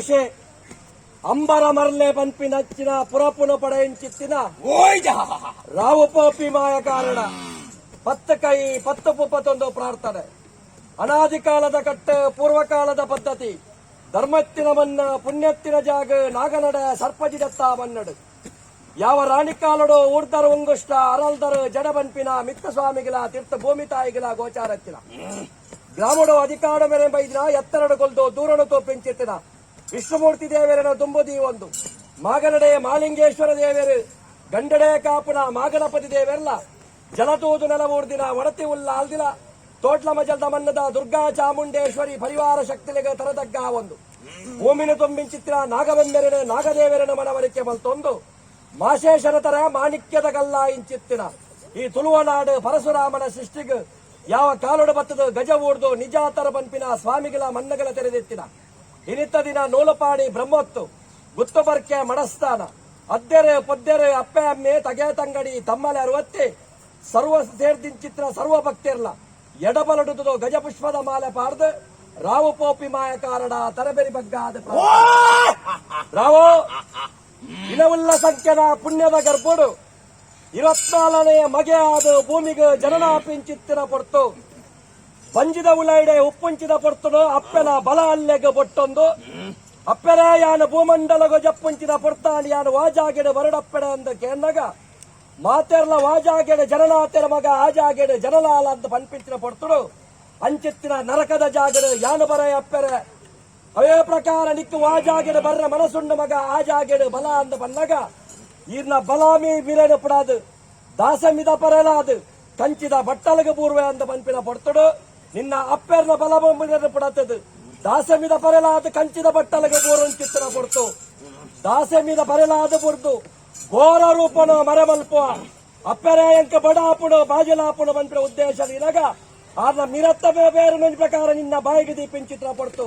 ಋಷಿ ಅಂಬರ ಮರ್ಲೆ ಪನ್ಪಿನಚ್ಚಿನ ಪುರಪುನ ಪಡೆಯಂಚಿತ್ತಿನ ರಾವು ಪೋಪಿ ಮಾಯ ಕಾರಣ ಪತ್ತು ಕೈ ಪತ್ತು ಪುಪ್ಪತ್ತೊಂದು ಪ್ರಾರ್ಥನೆ ಅನಾದಿ ಕಾಲದ ಕಟ್ಟ ಪೂರ್ವಕಾಲದ ಪದ್ಧತಿ ಧರ್ಮತ್ತಿನ ಮನ್ನ ಪುಣ್ಯತ್ತಿನ ಜಾಗ ನಾಗನಡ ಸರ್ಪಜಿದತ್ತ ಮನ್ನಡು ಯಾವ ರಾಣಿಕಾಲಡು ಊರ್ಧರ್ ಉಂಗುಷ್ಟ ಅರಲ್ದರ್ ಜಡ ಬನ್ಪಿನ ಮಿತ್ತ ಸ್ವಾಮಿಗಳ ತೀರ್ಥ ಭೂಮಿ ತಾಯಿಗಳ ಗೋಚಾರತ್ತಿನ ಗ್ರಾಮಡು ಅಧಿಕಾರ ಮೇರೆ ಬೈದಿನ ಎತ್ತರಡು ಕೊಲ್ದು ದೂರಡು ತೋಪಿಂಚಿತ್ತಿನ ವಿಷ್ಣುಮೂರ್ತಿ ದೇವರನ ದುಂಬುದಿ ಒಂದು ಮಾಗನಡೆ ಮಾಲಿಂಗೇಶ್ವರ ದೇವರು ಗಂಡಡೆ ಕಾಪುನ ಮಾಗಣಪತಿ ದೇವೆಲ್ಲ ಜಲತೂದು ನೆಲವೂರ್ದಿನ ಒಡತಿ ಉಲ್ಲ ಅಲ್ದಿನ ತೋಟ್ಲ ಮಜಲ್ದ ಮನ್ನದ ದುರ್ಗಾ ಚಾಮುಂಡೇಶ್ವರಿ ಪರಿವಾರ ಶಕ್ತಿಲಿಗೆ ತರದಗ್ಗ ಒಂದು ಭೂಮಿನ ತುಂಬಿಂಚಿತ್ತಿನ ನಾಗವೆಂಬೆರನೆ ನಾಗದೇವರನ ಮನವರಿಕೆ ಮಲ್ತೊಂದು ಮಾಶೇಶ್ವರ ತರ ಮಾಣಿಕ್ಯದ ಗಲ್ಲ ಇಂಚಿತ್ತಿನ ಈ ತುಳುವನಾಡು ಪರಶುರಾಮನ ಸೃಷ್ಟಿಗೆ ಯಾವ ಕಾಲುಡು ಬತ್ತದ ಗಜ ಊರ್ದು ನಿಜಾತರ ಪನ್ಪಿನ ಸ್ವಾಮಿಗಳ ಮನ್ನಗಳ ತೆರೆದಿತ್ತಿನ ಇನಿತ್ತ ದಿನ ನೂಲಪಾಡಿ ಬ್ರಹ್ಮೊತ್ತು ಗುತ್ತುಬರ್ಕೆ ಮಡಸ್ಥಾನ ಅದ್ದೆರೆ ಪೊದ್ದೆರೆ ಅಪ್ಪೆ ಅಮ್ಮೆ ತಗೆ ತಂಗಡಿ ತಮ್ಮಲೆ ಅರುವತ್ತೆ ಸರ್ವ ಸೇರ್ದಿಂಚಿತ್ರ ಸರ್ವ ಭಕ್ತಿರ್ಲ ಎಡಬಲಡುದು ಗಜಪುಷ್ಪದ ಮಾಲೆ ಪಾಡ್ದು ರಾವು ಪೋಪಿ ಮಾಯ ಕಾರಣ ತರಬೇರಿ ಬಗ್ಗಾದ ರಾವೋ ಇನವುಲ್ಲ ಸಂಖ್ಯೆನ ಪುಣ್ಯದ ಗರ್ಭುಡು 24ನೆಯ ಮಗೆ ಆದ ಭೂಮಿಗೆ ಜನನಾಪಿಂಚಿತ್ತಿನ ಪೊರ್ತು ಪಂಜಿದ ಉಲೈಡೆ ಉಪ್ಪುಂಚಿದ ಪೊರ್ತುಡು ಅಪ್ಪೆನ ಬಲ ಅಲ್ಲೆಗೆ ಬೊಟ್ಟೊಂದು ಅಪ್ಪೆರ ಯಾನ ಭೂಮಂಡಲಗು ಜಪ್ಪುಂಚಿದ ಪೊರ್ತಾಂಡ್ ಯಾನ ವಾಜಾಗೆಡೆ ಬರಡಪ್ಪೆಡೆ ಅಂದ ಕೇಂದಾಗ ಮಾತೆರ್ಲ ವಾಜಾಗೆಡೆ ಜನನಾತೆರ ಮಗ ಆಜಾಗೆಡೆ ಜನಲಾಲ ಅಂತ ಪನ್ಪಿಂಚಿನ ಪೊರ್ತುಡು ಅಂಚಿತ್ತಿನ ನರಕದ ಜಾಗೆಡೆ ಯಾನು ಬರ ಅಪ್ಪೆರೆ ಅವೇ ಪ್ರಕಾರ ನಿಕ್ಕು ವಾಜಾಗೆಡೆ ಬರ್ರ ಮನಸುಂಡ ಮಗ ಆಜಾಗೆಡೆ ಬಲ ಅಂದ ಬಂದಾಗ ಈರ್ನ ಬಲಾಮಿ ಬಿರೇನು ಪಡಾದು ದಾಸಮಿದ ಪರಲಾದು ಕಂಚಿದ ಬಟ್ಟಲಗ ಪೂರ್ವೆ ಅಂದ ಪನ್ಪಿನ ಪೊರ್ತುಡು ನಿನ್ನ ಅಪ್ಪೆರ್ನ ಬಲ ಪಡತದು ದಾಸಮಿದ ಪರಲಾದ ಕಂಚಿದ ಬಟ್ಟಲಗ ಪೂರ್ವಂಚಿತ್ತಿನ ಪೊರ್ತು ದಾಸಮಿದ ಪರಲಾದ ಬುರ್ದು ಘೋರ ರೂಪನು ಮರೆಮಲ್ಪುವ ಅಪ್ಪೆರೆ ಎಂಕ ಬಡಾಪುಡು ಬಾಜಲಾಪುಡು ಪನ್ಪಿನ ಉದ್ದೇಶ ಇರಾಗ ಆರ್ನ ಮಿರತ್ತ ಬೇರೆ ಮಂಜ್ ಪ್ರಕಾರ ನಿನ್ನ ಬಾಯಿಗೆ ದೀಪಿಂಚಿತ್ರ ಪೊರ್ತು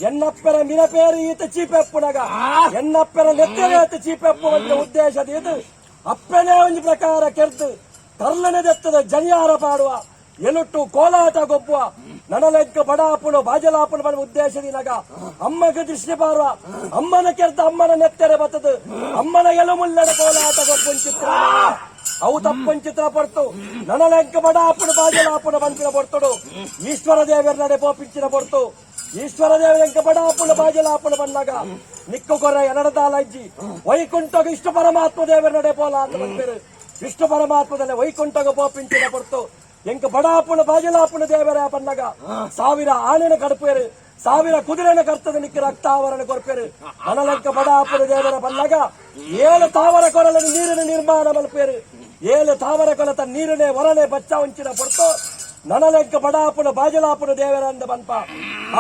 ಎನ್ನಪ್ಪರ ಮಿರಪೇರು ಈತ ಚೀಪೆಪ್ಪುನಗ ಎನ್ನಪ್ಪರ ನೆತ್ತರೇತ ಚೀಪೆಪ್ಪು ಅಂತ ಉದ್ದೇಶದ ಇದು ಅಪ್ಪನೇ ಒಂದು ಪ್ರಕಾರ ಕೆರ್ದು ತರ್ಲನೆದೆತ್ತದ ಜನಿಯಾರ ಪಾಡುವ ಎಲುಟ್ಟು ಕೋಲಾಟ ಗೊಬ್ಬುವ ನನಲೆಕ್ಕ ಬಡಾಪುನು ಬಾಜಲಾಪುನು ಬರುವ ಉದ್ದೇಶದಿನಗ ಅಮ್ಮಗೆ ದೃಷ್ಟಿ ಪಾರುವ ಅಮ್ಮನ ಕೆರ್ದ ಅಮ್ಮನ ನೆತ್ತರೆ ಬತ್ತದು ಅಮ್ಮನ ಎಲುಮುಲ್ಲಡ ಕೋಲಾಟ ಗೊಬ್ಬುಂಚಿತ್ರ ಅವು ತಪ್ಪಂಚಿತ್ರ ಪಡ್ತು ನನಲೆಕ್ಕ ಬಡಾಪುನು ಬಾಜಲಾಪುನು ಬಂದಿನ ಪಡ್ತಡು ಈಶ್ವರ ದೇವರ ನಡೆ ಪೋಪಿಂಚಿನ ಪಡ್ತು ಈಶ್ವರ ದೇವರಂಕ ಬಡಾಪುಣ ಬಾಜಲಾಪುಣ ಬಂದಾಗ ನಿಕ್ಕು ಕೊರೆ ಎನಡದಾಲಜ್ಜಿ ವೈಕುಂಠಗ ಇಷ್ಟು ಪರಮಾತ್ಮ ದೇವರ ನಡೆ ಪೋಲ ಅಂತ ಬಂದಿರು ವಿಷ್ಣು ಪರಮಾತ್ಮದಲ್ಲಿ ವೈಕುಂಠಗ ಪೋಪಿಂಚಿನ ಪಡ್ತು ಎಂಕ ಬಡಾಪುಣ ಬಾಜಲಾಪುಣ ದೇವರ ಬಂದಾಗ 1000 ಆನೆನ ಕಡಪೇರು 1000 ಕುದುರೆನ ಕರ್ತದ ನಿಕ್ಕ ರಕ್ತಾವರಣ ಕೊರ್ಪೇರು ಅನಲಂಕ ಬಡಾಪುಣ ದೇವರ ಬಂದಾಗ 7 ತಾವರ ಕೊರಲನ್ನು ನೀರಿನ ನಿರ್ಮಾಣ ಮಲ್ಪೇರು 7 ತಾವರ ಕೊಲತ ನೀರನೆ ಹೊರನೆ ಬಚ್ಚ ಉಂಚಿನ ಪಡ್ತು ನನಲೆಕ್ಕ ಬಡಾಪುಣ ಬಾಜಲಾಪುಣ ದೇವರ ಅಂದ ಬನ್ಪ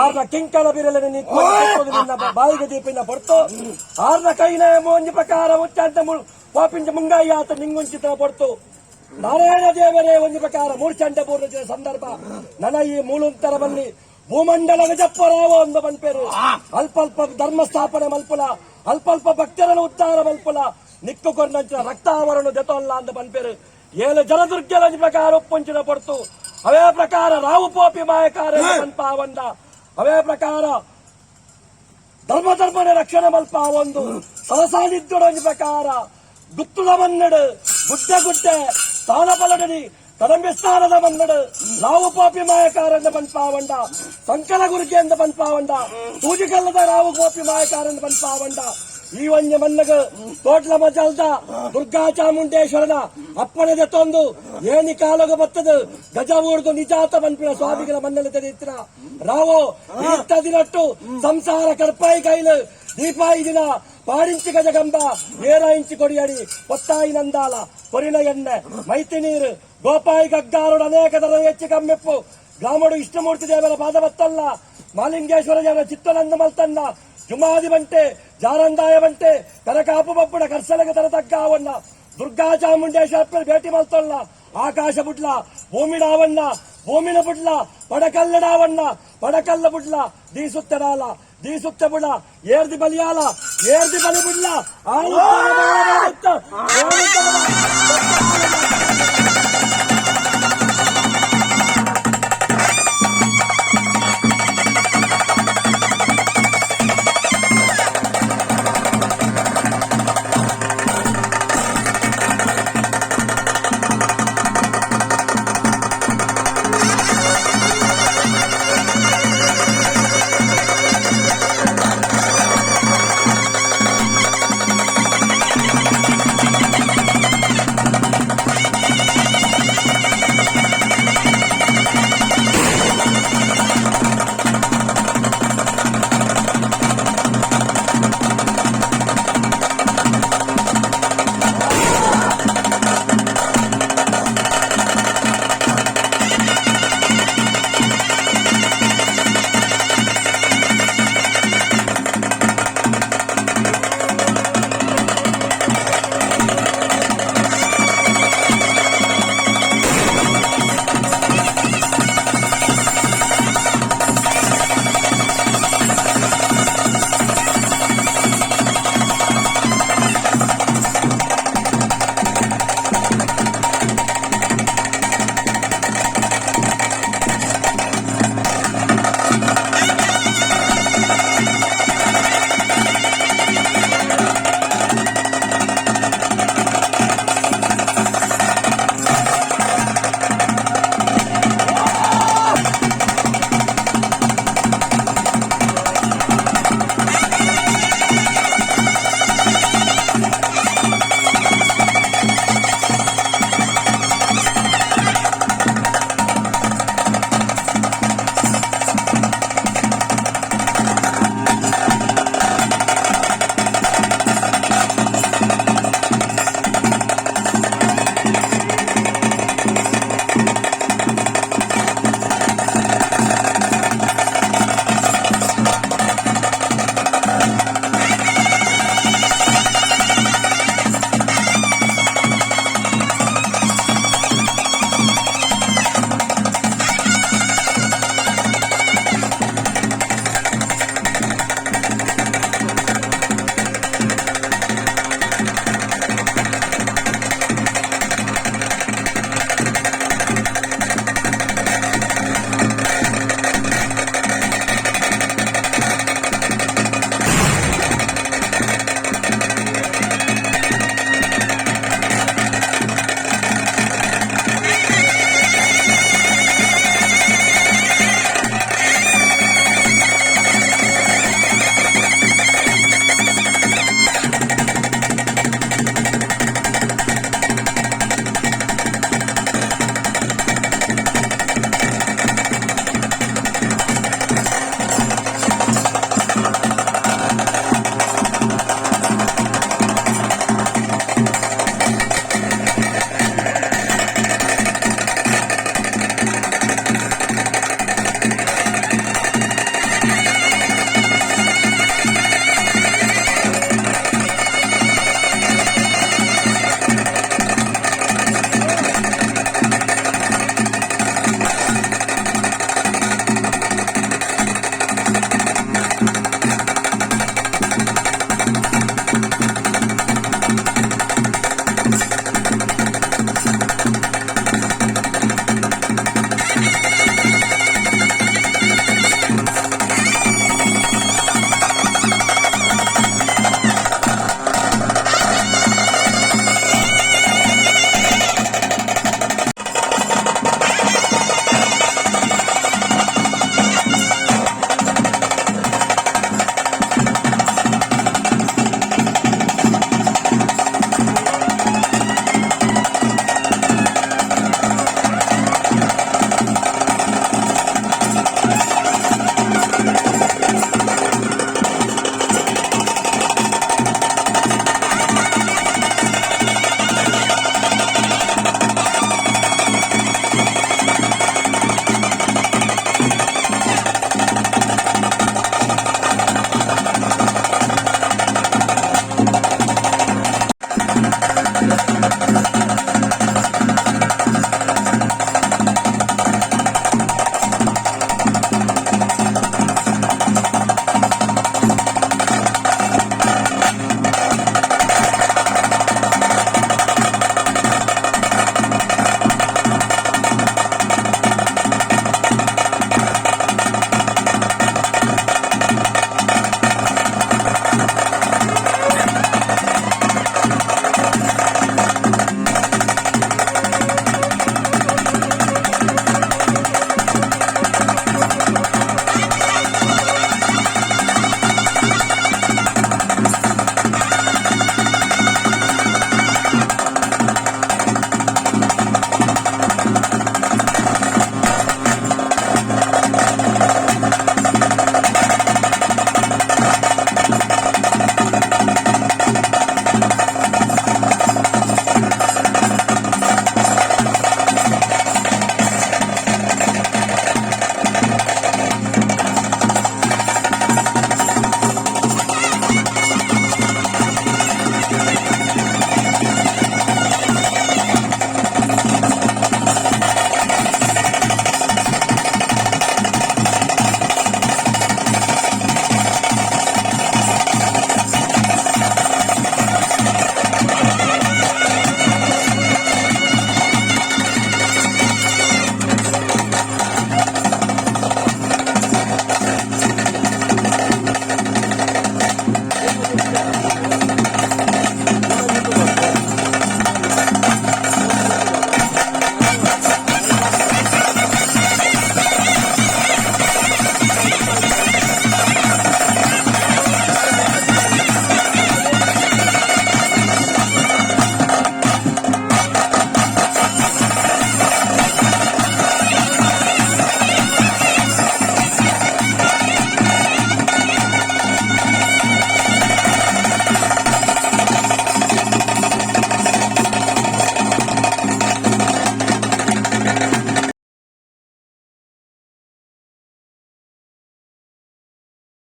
ಆರ್ನ ಕಿಂಕಣ ಬಿರಲನ್ನು ನಿನ್ನ ಬಾಯಿಗೆ ದೀಪಿನ ಪಡ್ತು ಆರ್ನ ಕೈನ ಒಂಜಿ ಪ್ರಕಾರ ಉಚ್ಚಂತ ಪಾಪಿಂಚ ಮುಂಗಾಯಿ ಆತ ನಿಂಗುಂಚಿತ ಪಡ್ತು ನಾರಾಯಣ ದೇವರೇ ಒಂದು ಪ್ರಕಾರ ಮೂರ್ಚಂಡ ಪೂರ್ಣ ಸಂದರ್ಭ ನನ್ನ ಈ ಮೂಲಂತರದಲ್ಲಿ ಭೂಮಂಡಲದ ಜಪ್ಪರಾವ ಒಂದು ಬನ್ಪೇರು ಅಲ್ಪಲ್ಪ ಧರ್ಮ ಸ್ಥಾಪನೆ ಮಲ್ಪುಲ ಅಲ್ಪಲ್ಪ ಭಕ್ತರನ್ನು ಉದ್ಧಾರ ಮಲ್ಪುಲ ನಿಕ್ಕು ಕೊಂಡಂಚ ರಕ್ತಾವರಣ ದೆತೊಲ್ಲ ಅಂತ ಬನ್ಪೇರು 7 ಜಲದುರ್ಗಲ ಪ್ರಕಾರ ಒಪ್ಪಂಚಿನ ಪಡ್ತು ಅವೇ ಪ್ರಕಾರ ರಾವು ಪೋಪಿ ಮಾಯಕಾರ ಮಲ್ಪ ಒಂದ ಅವೇ ಪ್ರಕಾರ ಧರ್ಮನೇ ರಕ್ಷಣೆ ಮಲ್ಪ ಒಂದು ಸಹಸಾನಿದ್ದುಡೊಂದು ಪ್ರಕಾರ ಗುತ್ತುದ ಮನ್ನಡು ಗುಡ್ಡೆ ಸ್ಥಾನ ಪಲಡನಿ ತದಂಬಿ ಸ್ಥಾನದ ಮನ್ನಡು ರಾವು ಪೋಪಿ ಮಾಯಕಾರಂದ ಪನ್ಪಾವಂಡ ಸಂಕಲ ಗುರುಕೆ ಎಂದ ಪನ್ಪಾವಂಡ ತೂಜಿಕಲ್ಲದ ರಾವು ಪೋಪಿ ಮಾಯಕಾರಂದ ಪನ್ಪಾವಂಡ ಈ ಒಂಜ ಮನ್ನಗ ತೋಟ್ಲ ಮಜಲ್ದ ದುರ್ಗಾ ಚಾಮುಂಡೇಶ್ವರನ ಅಪ್ಪಣೆದೆ ತೊಂದು ಏನಿ ಕಾಲಗ ಬತ್ತದು ಗಜ ಊರ್ದು ನಿಜಾತ ಪನ್ಪಿನ ಸ್ವಾಮಿಗಳ ಮನ್ನಲೆ ತೆರೆಯುತ್ತಿನ ರಾವೋ ಇತ್ತ ದಿನಟ್ಟು ಸಂಸಾರ ಕರ್ಪಾಯಿ ಕೈಲು ದೀಪಾಯಿ ದಿನ ಪಾಡಿಂಚಿ ಗಜಗಂಬ 7 ಇಂಚು ಕೊಡಿಯಡಿ ಒತ್ತಾಯಿ ನಂದಾಲ ಕೊರಿನ ಎಣ್ಣೆ ಮೈತಿ ನೀರು ಗೋಪಾಯಿ ಗಗ್ಗಾರುಡು ಅನೇಕ ದರ ಹೆಚ್ಚು ಕಮ್ಮೆಪ್ಪು ಗ್ರಾಮಡು ಇಷ್ಟಮೂರ್ತಿ ದೇವರ ಪಾದವತ್ತಲ್ಲ ಮಾಲಿಂಗೇಶ್ವರ ದೇವರ ಚಿತ್ತನಂದ ಮಲ್ತನ್ನ ಜುಮಾದಿ ಬಂಟೆ ಜಾರಂದಾಯ ಬಂಟೆ ಕರಕಾಪು ಬಪ್ಪುಡ ಕರ್ಸಲಗ ತರ ತಗ್ಗಾವನ್ನ ದುರ್ಗಾ ಚಾಮುಂಡೇಶ್ವರ ಭೇಟಿ ಮಲ್ತಲ್ಲ ಆಕಾಶ ಬುಡ್ಲ ಭೂಮಿಡಾವನ್ನ ಭೂಮಿನ ಬುಡ್ಲ ಪಡಕಲ್ಲಡಾವನ್ನ ಪಡಕಲ್ಲ ಬುಡ್ಲ ದೀಸುತ್ತಡಾಲ ದೀಸುತ್ತ ಬುಡ ಏರ್ದಿ ಬಲಿಯಾಲ ಏರ್ದಿ ಬಲಿ ಬುಡ್ಲ